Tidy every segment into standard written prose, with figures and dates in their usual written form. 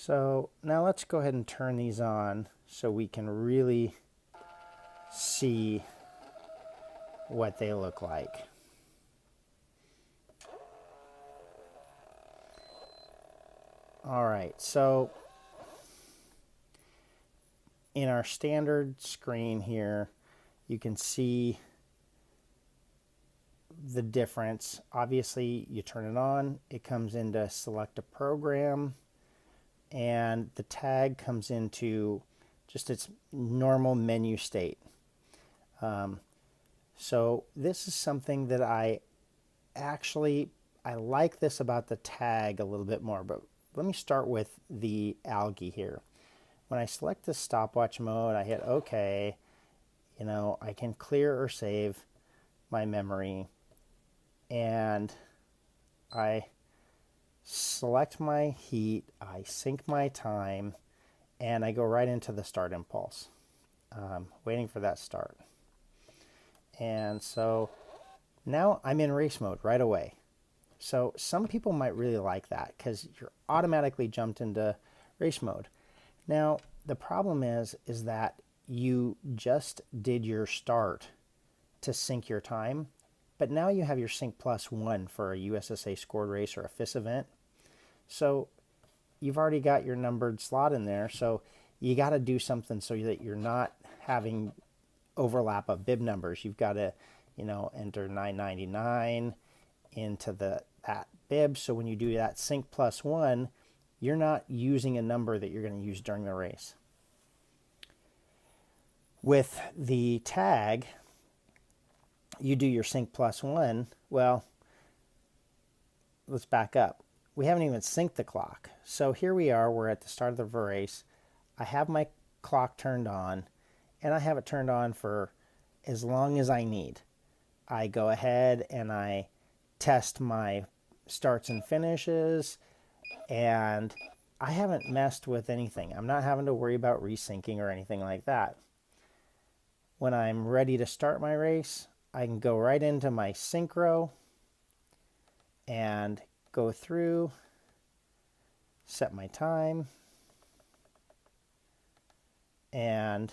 So now let's go ahead and turn these on so we can really see what they look like. All right, so in our standard screen here, you can see the difference. Obviously, you turn it on, it comes into select a program, and the tag comes into just its normal menu state. So this is something that I like this about the tag a little bit more, but let me start with the Alge here. When I select the stopwatch mode, I hit OK. You know, I can clear or save my memory, and I select my heat, I sync my time, and I go right into the start impulse, waiting for that start. And so now I'm in race mode right away. So some people might really like that because you're automatically jumped into race mode. Now the problem is that you just did your start to sync your time, but now you have your sync +1 for a USSA scored race or a FIS event. So you've already got your numbered slot in there, so you got to do something so that you're not having overlap of bib numbers. You've got to, you know, enter 999 into that bib, so when you do that sync +1, you're not using a number that you're going to use during the race. With the tag, you do your sync +1. Well, let's back up. We haven't even synced the clock. So here we are, we're at the start of the race. I have my clock turned on, and I have it turned on for as long as I need. I go ahead and I test my starts and finishes, and I haven't messed with anything. I'm not having to worry about resyncing or anything like that. When I'm ready to start my race, I can go right into my synchro and go through, set my time, and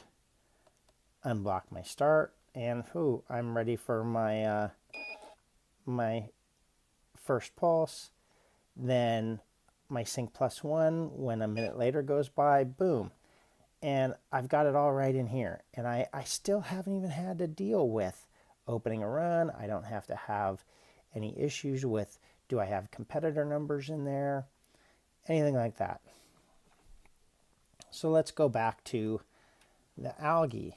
unblock my start, and I'm ready for my my first pulse. Then my sync +1, when a minute later goes by, boom, and I've got it all right in here. And I still haven't even had to deal with opening a run. I don't have to have any issues with, do I have competitor numbers in there, anything like that. So let's go back to the Alge.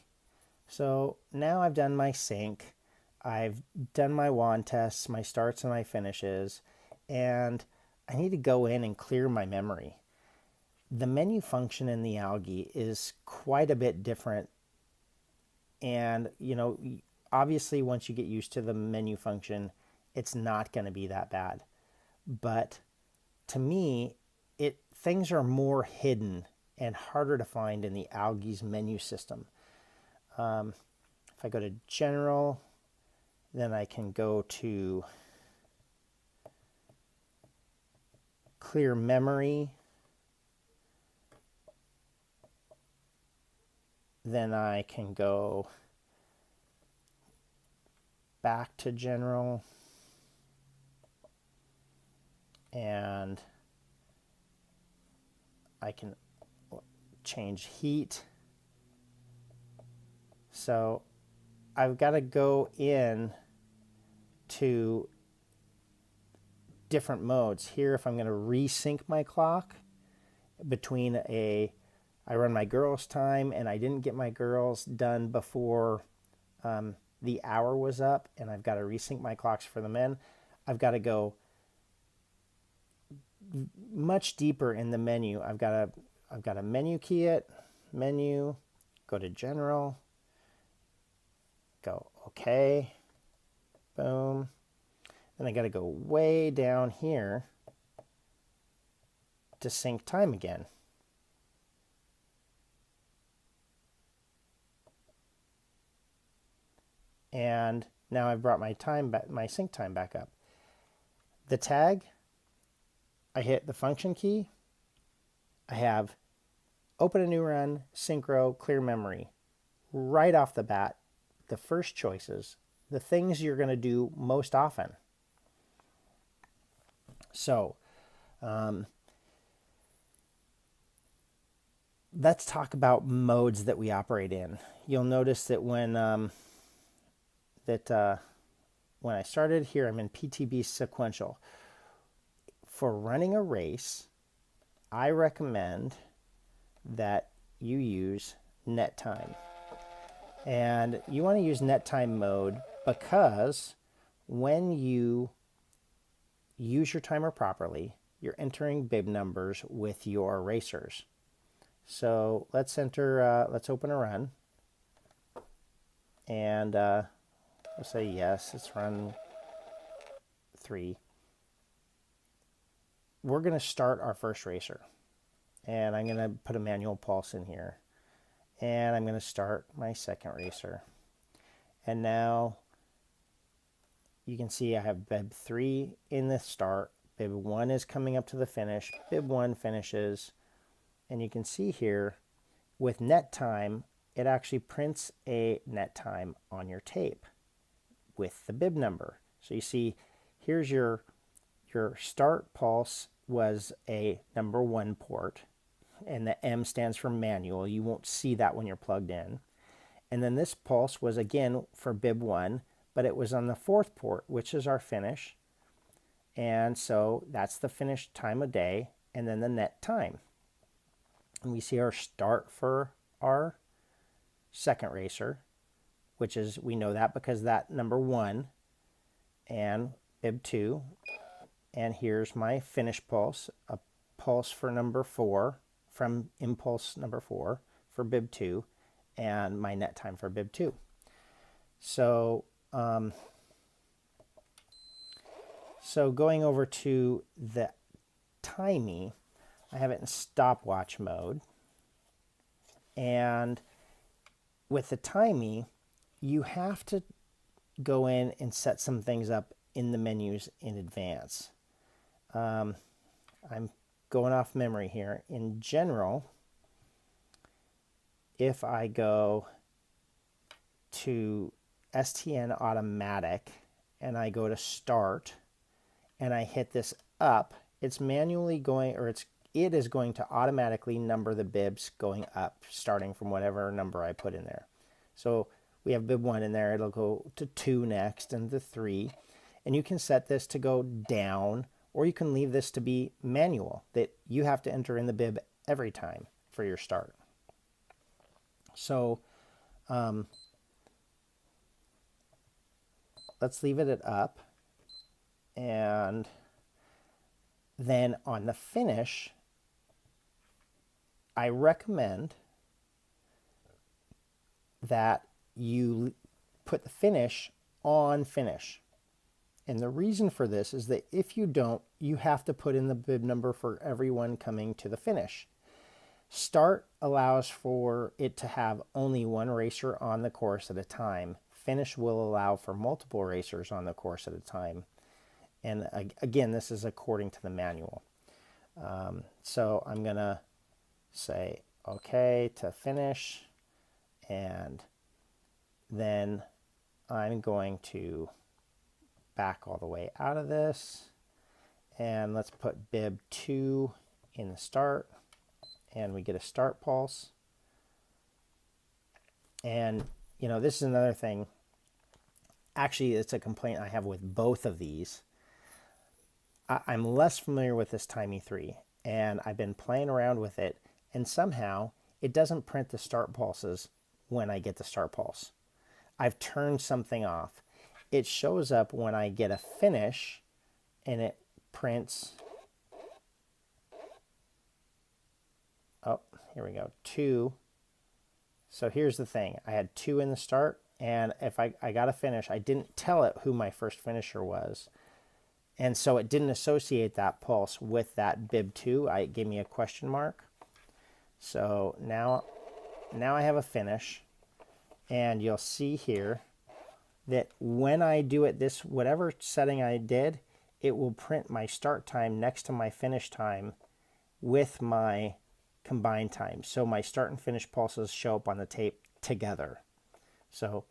So now I've done my sync, I've done my wand tests, my starts and my finishes, and I need to go in and clear my memory. The menu function in the Alge is quite a bit different, and you know, obviously once you get used to the menu function, it's not going to be that bad. But to me, things are more hidden and harder to find in the Alge's menu system. If I go to General, then I can go to Clear Memory. Then I can go back to General, and I can change heat. So I've got to go in to different modes. Here, if I'm going to resync my clock between I run my girls' time and I didn't get my girls done before the hour was up, and I've got to resync my clocks for the men, I've got to go much deeper in the menu. I've got to menu key it, menu, go to General, go OK, boom. Then I got to go way down here to sync time again. And now I've brought my time back, my sync time back up. The tag, I hit the function key, I have open a new run, synchro, clear memory. Right off the bat, the first choices, the things you're going to do most often. So let's talk about modes that we operate in. You'll notice that when I started here, I'm in PTB sequential. For running a race, I recommend that you use net time. And you want to use net time mode because when you use your timer properly, you're entering bib numbers with your racers. So let's open a run. And we'll say yes, it's run 3. We're going to start our first racer. And I'm going to put a manual pulse in here. And I'm going to start my second racer. And now you can see I have bib 3 in the start. Bib 1 is coming up to the finish. Bib 1 finishes. And you can see here with net time, it actually prints a net time on your tape with the bib number. So you see here's your start pulse was a number 1 port, and the M stands for manual. You won't see that when you're plugged in. And then this pulse was again for bib 1, but it was on the 4th port, which is our finish. And so that's the finish time of day, and then the net time. And we see our start for our second racer, which is, we know that because that number 1 and bib 2. And here's my finish pulse, a pulse for number 4 from impulse number 4 for bib 2, and my net time for bib 2. So, so going over to the timey, I have it in stopwatch mode. And with the timey, you have to go in and set some things up in the menus in advance. I'm going off memory here. In general, if I go to STN automatic and I go to start and I hit this up, it's manually going, or it is going to automatically number the bibs going up, starting from whatever number I put in there. So we have bib 1 in there, it'll go to 2 next and to 3. And you can set this to go down, or you can leave this to be manual, that you have to enter in the bib every time for your start. So let's leave it at up. And then on the finish, I recommend that you put the finish on finish. And the reason for this is that if you don't, you have to put in the bib number for everyone coming to the finish. Start allows for it to have only 1 racer on the course at a time. Finish will allow for multiple racers on the course at a time. And again, this is according to the manual. So I'm going to say OK to finish. And then I'm going to back all the way out of this. And let's put bib 2 in the start. And we get a start pulse. And, you know, this is another thing. Actually, it's a complaint I have with both of these. I'm less familiar with this TIMY3, and I've been playing around with it, and somehow it doesn't print the start pulses when I get the start pulse. I've turned something off. It shows up when I get a finish, and it prints, oh, here we go, 2. So here's the thing. I had 2 in the start, and if I got a finish, I didn't tell it who my first finisher was. And so it didn't associate that pulse with that bib 2. It gave me a question mark. So now I have a finish. And you'll see here that when I do it this, whatever setting I did, it will print my start time next to my finish time with my combined time. So my start and finish pulses show up on the tape together. So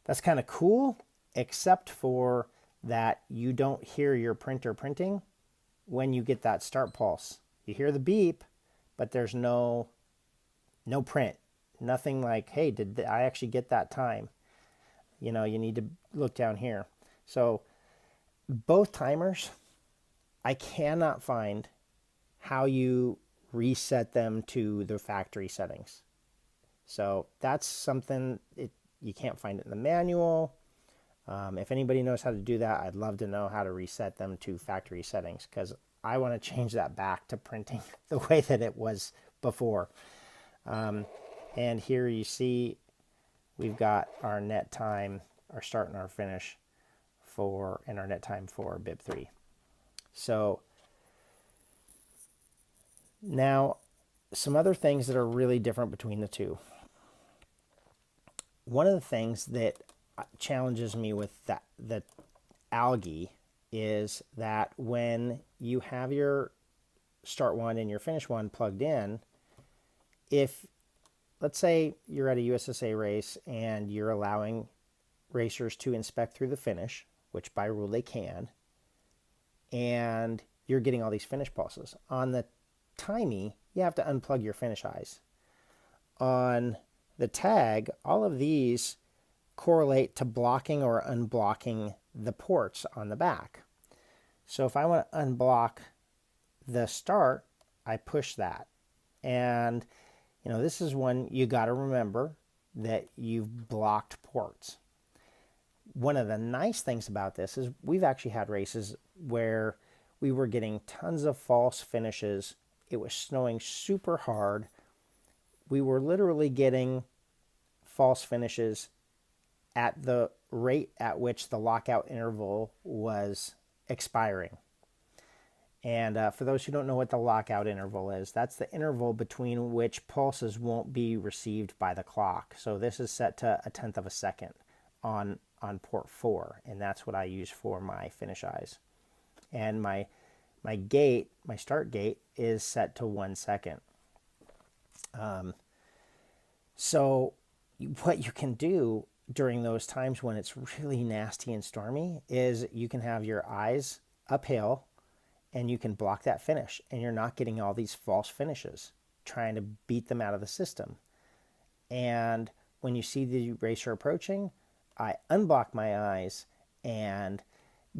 that's kind of cool, except for that you don't hear your printer printing when you get that start pulse. You hear the beep, but there's no print. Nothing like, hey, did I actually get that time? You know, you need to look down here. So both timers, I cannot find how you reset them to the factory settings. So that's something you can't find it in the manual. If anybody knows how to do that, I'd love to know how to reset them to factory settings, because I want to change that back to printing the way that it was before. And here you see we've got our net time, our start and our finish and our net time for bib 3. So now some other things that are really different between the two. One of the things that challenges me with the Alge is that when you have your start one and your finish one plugged in, if let's say you're at a USSA race and you're allowing racers to inspect through the finish, which by rule they can, and you're getting all these finish pulses. On the Timey, you have to unplug your finish eyes. On the tag, all of these correlate to blocking or unblocking the ports on the back. So if I want to unblock the start, I push that. And you know, this is when you got to remember that you've blocked ports. One of the nice things about this is we've actually had races where we were getting tons of false finishes. It was snowing super hard. We were literally getting false finishes at the rate at which the lockout interval was expiring. And for those who don't know what the lockout interval is, that's the interval between which pulses won't be received by the clock. So this is set to 1/10 of a second on port 4, and that's what I use for my finish eyes. And my gate, my start gate, is set to 1 second. So what you can do during those times when it's really nasty and stormy is you can have your eyes uphill and you can block that finish, and you're not getting all these false finishes trying to beat them out of the system. And when you see the racer approaching, I unblock my eyes and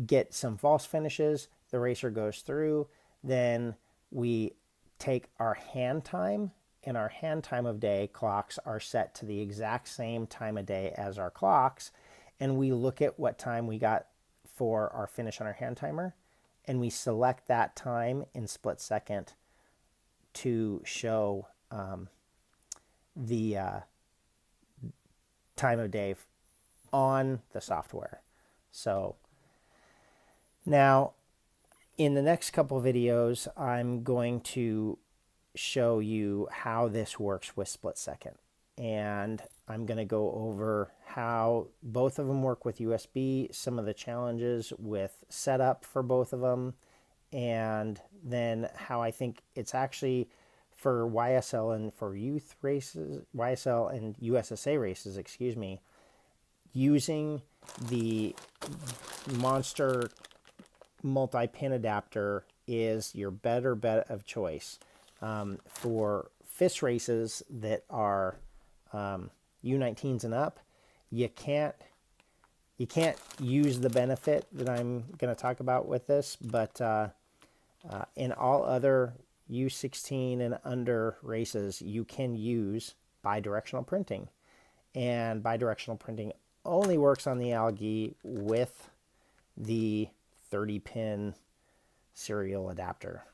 get some false finishes. The racer goes through. Then we take our hand time, and our hand time of day clocks are set to the exact same time of day as our clocks. And we look at what time we got for our finish on our hand timer, and we select that time in split second to show the time of day on the software. So now in the next couple videos, I'm going to show you how this works with split second. And I'm going to go over how both of them work with USB, some of the challenges with setup for both of them, and then how I think it's actually for YSL and for youth races, YSL and USSA races, excuse me, using the Monster multi-pin adapter is your better bet of choice. For FIS races that are U19s and up, you can't use the benefit that I'm going to talk about with this, but in all other U16 and under races, you can use bidirectional printing, and bidirectional printing only works on the Alge with the 30-pin serial adapter.